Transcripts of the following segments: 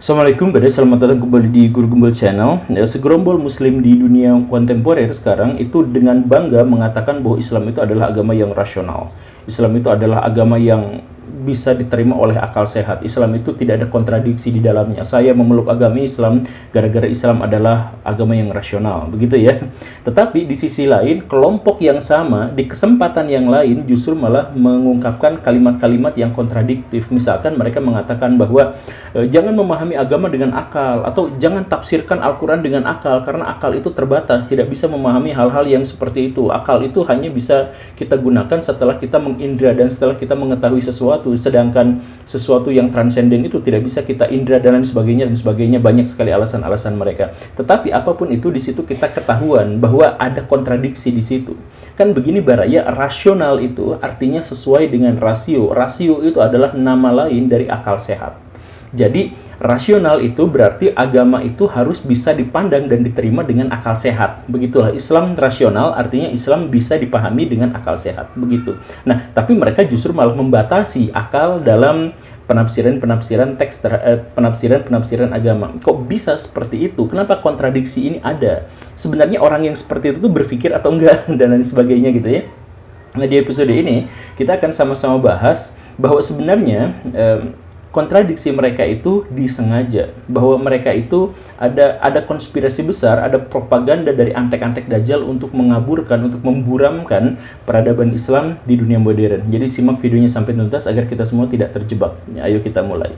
Assalamualaikum guys, selamat datang kembali di Guru Gembel Channel. Segerombol muslim di dunia kontemporer sekarang itu dengan bangga mengatakan bahwa Islam itu adalah agama yang rasional. Islam itu adalah agama yang bisa diterima oleh akal sehat. Islam itu tidak ada kontradiksi di dalamnya. Saya memeluk agama Islam gara-gara Islam adalah agama yang rasional, begitu ya. Tetapi di sisi lain, kelompok yang sama di kesempatan yang lain justru malah mengungkapkan kalimat-kalimat yang kontradiktif. Misalkan mereka mengatakan bahwa jangan memahami agama dengan akal, atau jangan tafsirkan Al-Quran dengan akal, karena akal itu terbatas, tidak bisa memahami hal-hal yang seperti itu. Akal itu hanya bisa kita gunakan setelah kita mengindra dan setelah kita mengetahui sesuatu, sedangkan sesuatu yang transenden itu tidak bisa kita indra dan lain sebagainya dan sebagainya. Banyak sekali alasan-alasan mereka. Tetapi apapun itu, di situ kita ketahuan bahwa ada kontradiksi di situ. Kan begini Baraya, rasional itu artinya sesuai dengan rasio. Rasio itu adalah nama lain dari akal sehat. Jadi rasional itu berarti agama itu harus bisa dipandang dan diterima dengan akal sehat. Begitulah, Islam rasional artinya Islam bisa dipahami dengan akal sehat. Begitu. Nah, tapi mereka justru malah membatasi akal dalam penafsiran-penafsiran teks, penafsiran-penafsiran agama. Kok bisa seperti itu? Kenapa kontradiksi ini ada? Sebenarnya orang yang seperti itu tuh berpikir atau enggak dan lain sebagainya gitu ya. Nah, di episode ini kita akan sama-sama bahas bahwa sebenarnya kontradiksi mereka itu disengaja, bahwa mereka itu ada konspirasi besar, ada propaganda dari antek-antek Dajjal untuk mengaburkan, untuk memburamkan peradaban Islam di dunia modern. Jadi simak videonya sampai tuntas agar kita semua tidak terjebak. Ya, ayo kita mulai.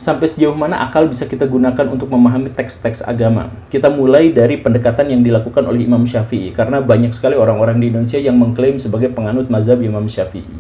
Sampai sejauh mana akal bisa kita gunakan untuk memahami teks-teks agama? Kita mulai dari pendekatan yang dilakukan oleh Imam Syafi'i, karena banyak sekali orang-orang di Indonesia yang mengklaim sebagai penganut mazhab Imam Syafi'i.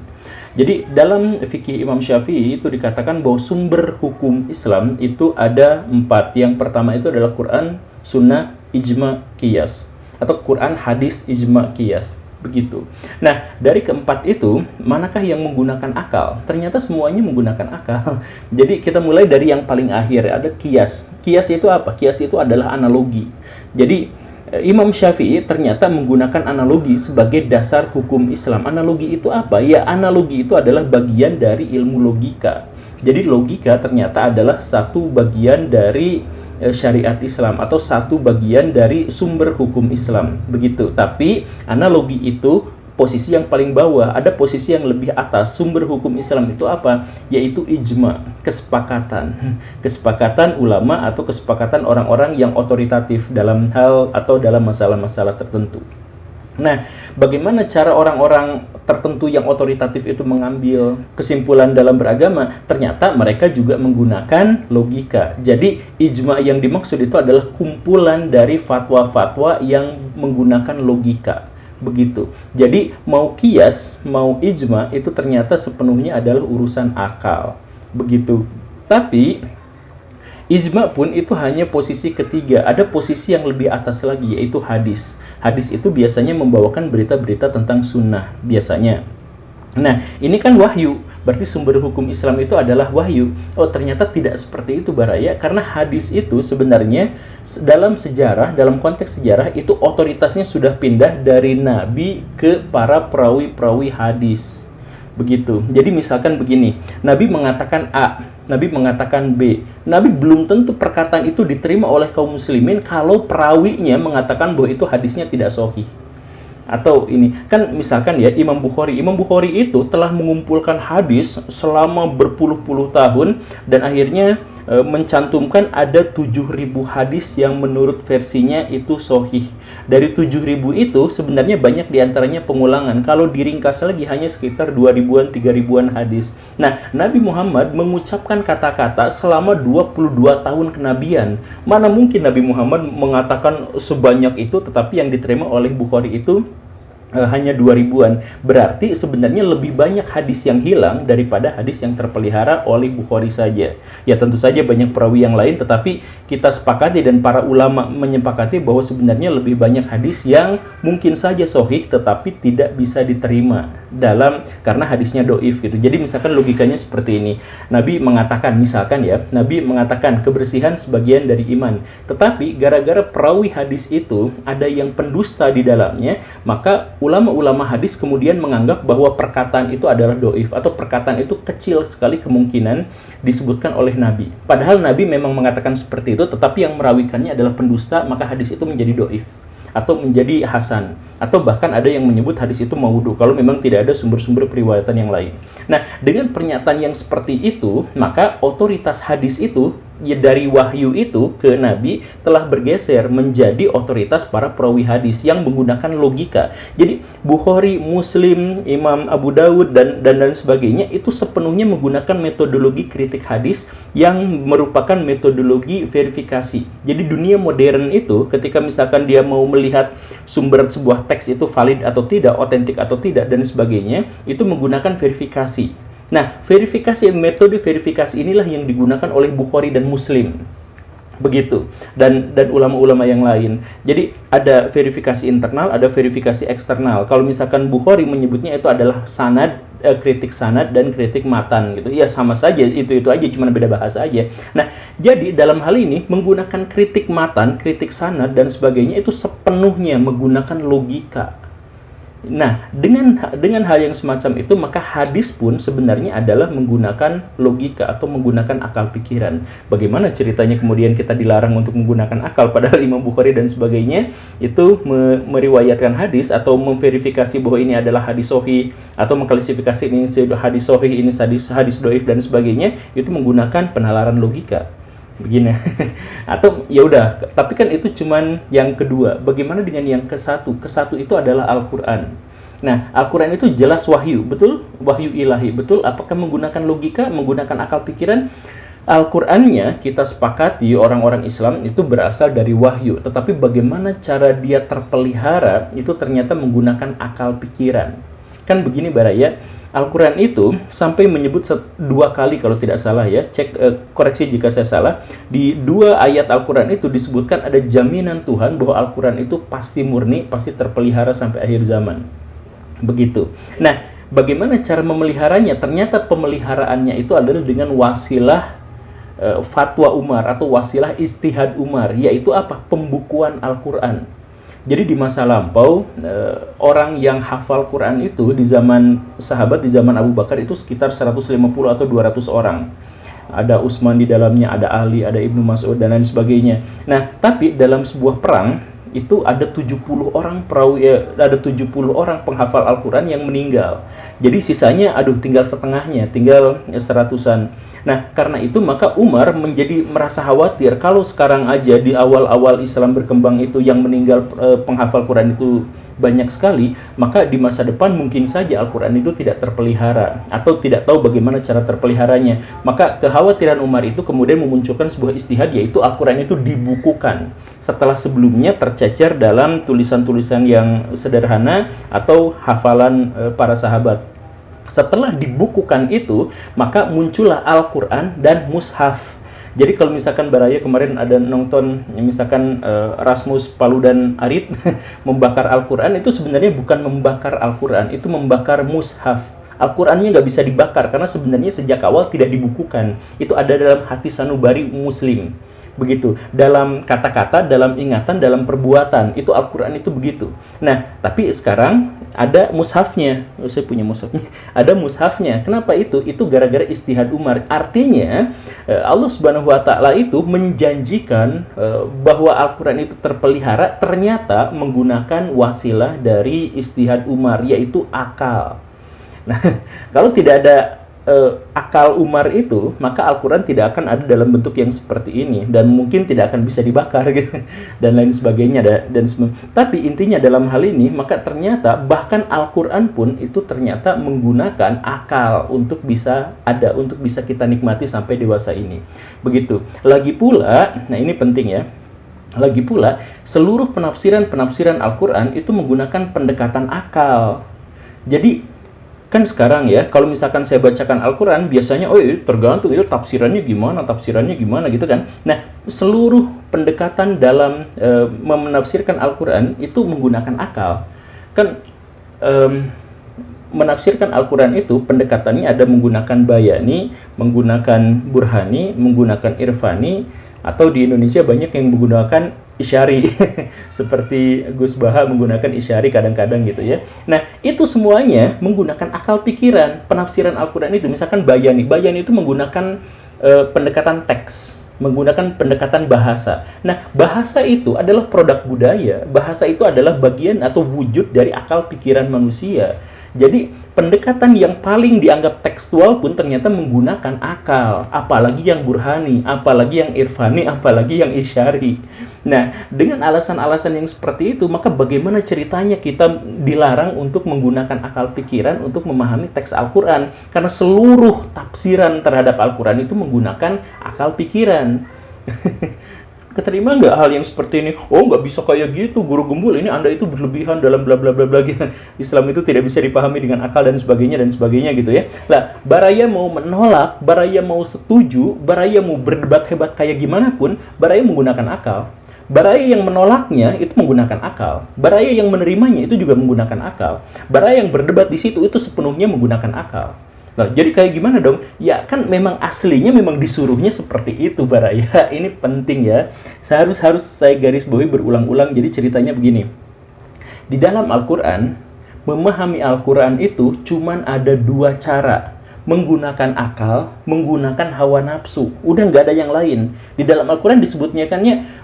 Jadi dalam fikih Imam Syafi'i itu dikatakan bahwa sumber hukum Islam itu ada 4. Yang pertama itu adalah Quran, Sunnah, Ijma, Qiyas, atau Quran, Hadis, Ijma, Qiyas. Begitu. Nah, dari keempat itu, manakah yang menggunakan akal? Ternyata semuanya menggunakan akal. Jadi kita mulai dari yang paling akhir, ada kias. Kias itu apa? Kias itu adalah analogi. Jadi Imam Syafi'i ternyata menggunakan analogi sebagai dasar hukum Islam. Analogi itu apa? Ya, analogi itu adalah bagian dari ilmu logika. Jadi logika ternyata adalah satu bagian dari syariat Islam, atau satu bagian dari sumber hukum Islam, begitu. Tapi analogi itu posisi yang paling bawah, ada posisi yang lebih atas. Sumber hukum Islam itu apa? Yaitu ijma, kesepakatan ulama atau kesepakatan orang-orang yang otoritatif dalam hal atau dalam masalah-masalah tertentu. Nah, bagaimana cara orang-orang tertentu yang otoritatif itu mengambil kesimpulan dalam beragama? Ternyata mereka juga menggunakan logika. Jadi, ijma yang dimaksud itu adalah kumpulan dari fatwa-fatwa yang menggunakan logika. Begitu. Jadi, mau kias, mau ijma, itu ternyata sepenuhnya adalah urusan akal. Begitu. Tapi ijma pun itu hanya posisi ketiga. Ada posisi yang lebih atas lagi, yaitu hadis. Hadis itu biasanya membawakan berita-berita tentang sunnah, biasanya. Nah, ini kan wahyu. Berarti sumber hukum Islam itu adalah wahyu. Oh, ternyata tidak seperti itu Baraya. Karena hadis itu sebenarnya dalam sejarah, dalam konteks sejarah, itu otoritasnya sudah pindah dari Nabi ke para perawi-perawi hadis. Begitu. Jadi misalkan begini, Nabi mengatakan A, Nabi mengatakan B. Nabi belum tentu perkataan itu diterima oleh kaum muslimin kalau perawinya mengatakan bahwa itu hadisnya tidak sahih. Atau ini, kan misalkan ya, Imam Bukhari itu telah mengumpulkan hadis selama berpuluh-puluh tahun dan akhirnya mencantumkan ada 7.000 hadis yang menurut versinya itu sahih. Dari 7.000 itu sebenarnya banyak diantaranya pengulangan. Kalau diringkas lagi hanya sekitar 2.000-an, 3.000-an hadis. Nah, Nabi Muhammad mengucapkan kata-kata selama 22 tahun kenabian. Mana mungkin Nabi Muhammad mengatakan sebanyak itu, tetapi yang diterima oleh Bukhari itu hanya 2000-an. Berarti sebenarnya lebih banyak hadis yang hilang daripada hadis yang terpelihara oleh Bukhari saja. Ya tentu saja banyak perawi yang lain, tetapi kita sepakati dan para ulama menyepakati bahwa sebenarnya lebih banyak hadis yang mungkin saja sahih tetapi tidak bisa diterima karena hadisnya doif gitu. Jadi misalkan logikanya seperti ini. Nabi mengatakan, misalkan ya, Nabi mengatakan kebersihan sebagian dari iman. Tetapi gara-gara perawi hadis itu ada yang pendusta di dalamnya, maka ulama-ulama hadis kemudian menganggap bahwa perkataan itu adalah doif, atau perkataan itu kecil sekali kemungkinan disebutkan oleh Nabi. Padahal Nabi memang mengatakan seperti itu, tetapi yang merawikannya adalah pendusta, maka hadis itu menjadi doif atau menjadi hasan, atau bahkan ada yang menyebut hadis itu maudhu kalau memang tidak ada sumber-sumber periwayatan yang lain. Nah, dengan pernyataan yang seperti itu, maka otoritas hadis itu ya, dari wahyu itu ke Nabi telah bergeser menjadi otoritas para perawi hadis yang menggunakan logika. Jadi Bukhari, Muslim, Imam Abu Dawud dan sebagainya itu sepenuhnya menggunakan metodologi kritik hadis yang merupakan metodologi verifikasi. Jadi dunia modern itu ketika misalkan dia mau melihat sumber sebuah teks itu valid atau tidak, otentik atau tidak dan sebagainya, itu menggunakan verifikasi. Nah, metode verifikasi inilah yang digunakan oleh Bukhari dan Muslim. Begitu. Dan ulama-ulama yang lain. Jadi, ada verifikasi internal, ada verifikasi eksternal. Kalau misalkan Bukhari menyebutnya itu adalah sanad, kritik sanad dan kritik matan gitu. Ya, sama saja, itu aja, cuma beda bahasa aja. Nah, jadi dalam hal ini menggunakan kritik matan, kritik sanad dan sebagainya itu sepenuhnya menggunakan logika. Nah, dengan hal yang semacam itu, maka hadis pun sebenarnya adalah menggunakan logika atau menggunakan akal pikiran. Bagaimana ceritanya kemudian kita dilarang untuk menggunakan akal, padahal Imam Bukhari dan sebagainya itu meriwayatkan hadis atau memverifikasi bahwa ini adalah hadis sahih, atau mengklasifikasi ini hadis sahih, ini hadis doif dan sebagainya, itu menggunakan penalaran logika. Begini. Atau ya udah, tapi kan itu cuman yang kedua. Bagaimana dengan yang kesatu? Kesatu itu adalah Al-Qur'an. Nah, Al-Qur'an itu jelas wahyu, betul? Wahyu ilahi, betul? Apakah menggunakan logika, menggunakan akal pikiran? Al-Qur'annya kita sepakati orang-orang Islam itu berasal dari wahyu, tetapi bagaimana cara dia terpelihara itu ternyata menggunakan akal pikiran. Kan begini Baraya, Al-Quran itu sampai menyebut 2 kali kalau tidak salah ya, koreksi jika saya salah, di 2 ayat Al-Quran itu disebutkan ada jaminan Tuhan bahwa Al-Quran itu pasti murni, pasti terpelihara sampai akhir zaman. Begitu. Nah, bagaimana cara memeliharanya? Ternyata pemeliharaannya itu adalah dengan wasilah fatwa Umar atau wasilah ijtihad Umar, yaitu apa? Pembukuan Al-Quran. Jadi di masa lampau, orang yang hafal Quran itu di zaman sahabat, di zaman Abu Bakar itu sekitar 150 atau 200 orang. Ada Utsman di dalamnya, ada Ali, ada Ibnu Mas'ud dan lain sebagainya. Nah, tapi dalam sebuah perang itu ada 70 orang ada 70 orang penghafal Al-Quran yang meninggal. Jadi sisanya tinggal setengahnya, tinggal 100-an. Nah, karena itu maka Umar merasa khawatir kalau sekarang aja di awal-awal Islam berkembang itu yang meninggal penghafal Quran itu banyak sekali, maka di masa depan mungkin saja Al-Quran itu tidak terpelihara atau tidak tahu bagaimana cara terpeliharanya. Maka kekhawatiran Umar itu kemudian memunculkan sebuah ijtihad, yaitu Al-Quran itu dibukukan setelah sebelumnya tercecer dalam tulisan-tulisan yang sederhana atau hafalan para sahabat. Setelah dibukukan itu, maka muncullah Al-Quran dan Mushaf. Jadi kalau misalkan Baraya kemarin ada nonton, misalkan Rasmus Paludan Arit membakar Al-Quran, itu sebenarnya bukan membakar Al-Quran, itu membakar Mushaf. Al-Qurannya nggak bisa dibakar, karena sebenarnya sejak awal tidak dibukukan. Itu ada dalam hati sanubari Muslim. Begitu, dalam kata-kata, dalam ingatan, dalam perbuatan, itu Al-Quran itu begitu. Nah, tapi sekarang ada mushafnya. Saya punya mushafnya. Ada mushafnya. Kenapa itu? Itu gara-gara ijtihad Umar. Artinya Allah Subhanahu wa taala itu menjanjikan bahwa Al-Quran itu terpelihara ternyata menggunakan wasilah dari ijtihad Umar, yaitu akal. Nah, kalau tidak ada akal Umar itu, maka Al-Quran tidak akan ada dalam bentuk yang seperti ini, dan mungkin tidak akan bisa dibakar gitu, dan lain sebagainya. Tapi intinya dalam hal ini, maka ternyata bahkan Al-Quran pun itu ternyata menggunakan akal untuk bisa ada, untuk bisa kita nikmati sampai dewasa ini. Begitu. Lagi pula, nah ini penting ya, Lagi pula, seluruh penafsiran-penafsiran Al-Quran itu menggunakan pendekatan akal. Jadi, kan sekarang ya, kalau misalkan saya bacakan Al-Quran, biasanya, tergantung itu tafsirannya gimana gitu kan. Nah, seluruh pendekatan dalam menafsirkan Al-Quran itu menggunakan akal. Kan, menafsirkan Al-Quran itu pendekatannya ada menggunakan bayani, menggunakan burhani, menggunakan irfani, atau di Indonesia banyak yang menggunakan isyari seperti Gus Baha menggunakan isyari kadang-kadang gitu ya. Nah, itu semuanya menggunakan akal pikiran. Penafsiran Al-Quran itu misalkan bayani itu menggunakan pendekatan teks, menggunakan pendekatan bahasa. Nah, bahasa itu adalah produk budaya. Bahasa itu adalah bagian atau wujud dari akal pikiran manusia. Jadi, pendekatan yang paling dianggap tekstual pun ternyata menggunakan akal, apalagi yang burhani, apalagi yang irfani, apalagi yang isyari. Nah, dengan alasan-alasan yang seperti itu, maka bagaimana ceritanya kita dilarang untuk menggunakan akal pikiran untuk memahami teks Al-Quran? Karena seluruh tafsiran terhadap Al-Quran itu menggunakan akal pikiran. Keterima nggak hal yang seperti ini? Oh, nggak bisa kayak gitu, Guru Gembul, ini Anda itu berlebihan dalam bla bla bla bla gitu. Islam itu tidak bisa dipahami dengan akal dan sebagainya gitu ya. Lah, Baraya mau menolak, Baraya mau setuju, Baraya mau berdebat hebat kayak gimana pun, Baraya menggunakan akal. Baraya yang menolaknya itu menggunakan akal. Baraya yang menerimanya itu juga menggunakan akal. Baraya yang berdebat di situ itu sepenuhnya menggunakan akal. Nah, jadi kayak gimana dong? Ya kan memang aslinya memang disuruhnya seperti itu, Baraya. Ini penting ya. Harus saya garis bawahi berulang-ulang. Jadi ceritanya begini. Di dalam Al-Quran, memahami Al-Quran itu cuman ada dua cara. Menggunakan akal, menggunakan hawa nafsu. Udah nggak ada yang lain. Di dalam Al-Quran disebutnya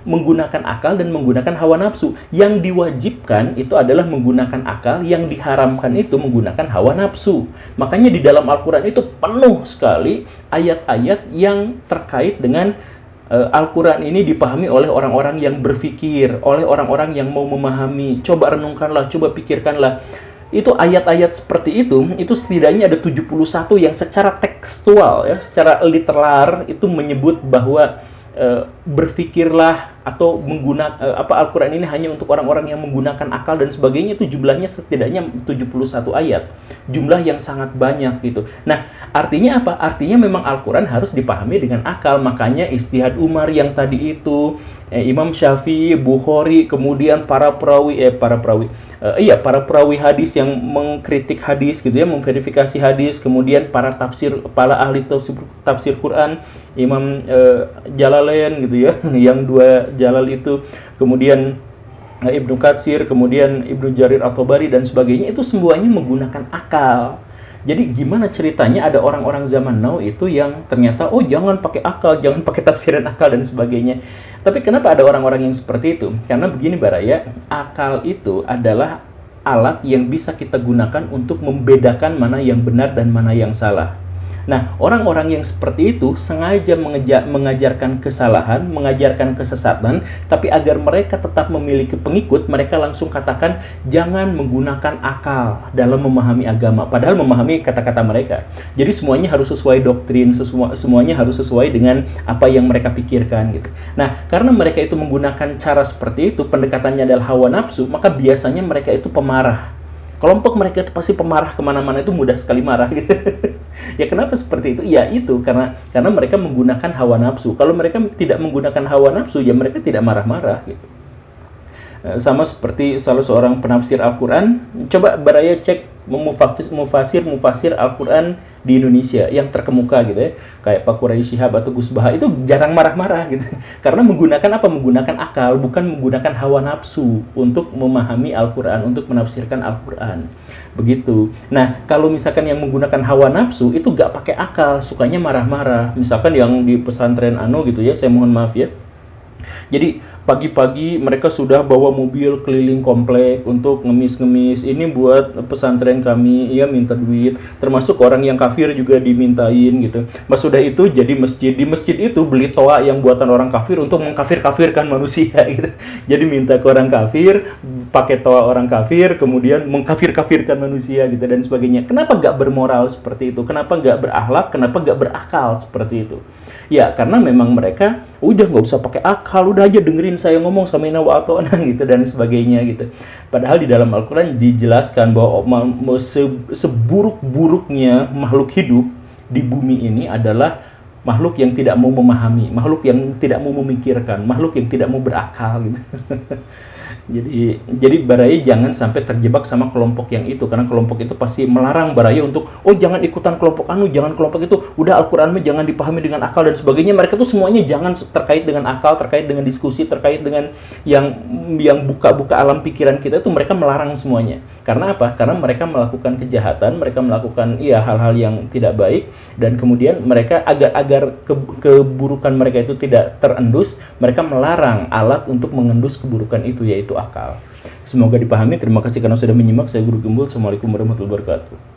menggunakan akal dan menggunakan hawa nafsu. Yang diwajibkan itu adalah menggunakan akal, yang diharamkan itu menggunakan hawa nafsu. Makanya di dalam Al-Quran itu penuh sekali ayat-ayat yang terkait dengan Al-Quran ini dipahami oleh orang-orang yang berpikir, oleh orang-orang yang mau memahami. Coba renungkanlah, coba pikirkanlah. Itu ayat-ayat seperti itu setidaknya ada 71 yang secara tekstual ya, secara literal itu menyebut bahwa berpikirlah atau menggunakan Al-Quran ini hanya untuk orang-orang yang menggunakan akal dan sebagainya. Itu jumlahnya setidaknya 71 ayat. Jumlah yang sangat banyak gitu. Nah, artinya apa? Artinya memang Al-Quran harus dipahami dengan akal. Makanya Ijtihad Umar yang tadi itu, Imam Syafi'i, Bukhari, kemudian para perawi hadis yang mengkritik hadis gitu ya, memverifikasi hadis, kemudian para ahli tafsir Quran, Imam Jalalain gitu ya, yang dua Jalal itu, kemudian Ibnu Katsir, kemudian Ibnu Jarir At-Tabari dan sebagainya, itu semuanya menggunakan akal. Jadi gimana ceritanya ada orang-orang zaman now itu yang ternyata jangan pakai akal, jangan pakai tafsiran akal dan sebagainya. Tapi kenapa ada orang-orang yang seperti itu? Karena begini Baraya, akal itu adalah alat yang bisa kita gunakan untuk membedakan mana yang benar dan mana yang salah. Nah, orang-orang yang seperti itu sengaja mengajarkan kesalahan, mengajarkan kesesatan, tapi agar mereka tetap memiliki pengikut, mereka langsung katakan jangan menggunakan akal dalam memahami agama, padahal memahami kata-kata mereka. Jadi semuanya harus sesuai doktrin, semuanya harus sesuai dengan apa yang mereka pikirkan gitu. Nah, karena mereka itu menggunakan cara seperti itu, pendekatannya adalah hawa nafsu, maka biasanya mereka itu pemarah. Kelompok mereka itu pasti pemarah, kemana-mana itu mudah sekali marah gitu. Ya kenapa seperti itu? Ya itu karena mereka menggunakan hawa nafsu. Kalau mereka tidak menggunakan hawa nafsu, ya mereka tidak marah-marah gitu. Sama seperti salah seorang penafsir Al-Quran. Coba Baraya cek mufasir Al-Quran di Indonesia yang terkemuka gitu ya, kayak Pak Quraisy Shihab atau Gus Baha, itu jarang marah-marah gitu. Karena menggunakan apa? Menggunakan akal, bukan menggunakan hawa nafsu untuk memahami Al-Quran, untuk menafsirkan Al-Quran. Begitu. Nah, kalau misalkan yang menggunakan hawa nafsu itu gak pakai akal, sukanya marah-marah. Misalkan yang di pesantren gitu ya, saya mohon maaf ya. Jadi pagi-pagi mereka sudah bawa mobil keliling komplek untuk ngemis-ngemis. Ini buat pesantren kami, ya minta duit. Termasuk orang yang kafir juga dimintain gitu. Mas sudah itu jadi masjid. Di masjid itu beli toa yang buatan orang kafir untuk mengkafir-kafirkan manusia gitu. Jadi minta ke orang kafir, pakai toa orang kafir, kemudian mengkafir-kafirkan manusia gitu dan sebagainya. Kenapa gak bermoral seperti itu? Kenapa gak berakhlak? Kenapa gak berakal seperti itu? Ya, karena memang mereka udah nggak usah pakai akal, udah aja dengerin saya ngomong sama wa atau gitu dan sebagainya gitu. Padahal di dalam Al-Quran dijelaskan bahwa seburuk-buruknya makhluk hidup di bumi ini adalah makhluk yang tidak mau memahami, makhluk yang tidak mau memikirkan, makhluk yang tidak mau berakal gitu. Jadi Baraya jangan sampai terjebak sama kelompok yang itu, karena kelompok itu pasti melarang Baraya untuk jangan ikutan kelompok anu, jangan kelompok itu, udah Al-Qur'an jangan dipahami dengan akal dan sebagainya. Mereka tuh semuanya jangan terkait dengan akal, terkait dengan diskusi, terkait dengan yang buka-buka alam pikiran kita itu, mereka melarang semuanya. Karena apa? Karena mereka melakukan kejahatan, mereka melakukan hal-hal yang tidak baik, dan kemudian mereka agar keburukan mereka itu tidak terendus, mereka melarang alat untuk mengendus keburukan itu, yaitu akal. Semoga dipahami. Terima kasih karena sudah menyimak. Saya Guru Gembul. Assalamualaikum warahmatullahi wabarakatuh.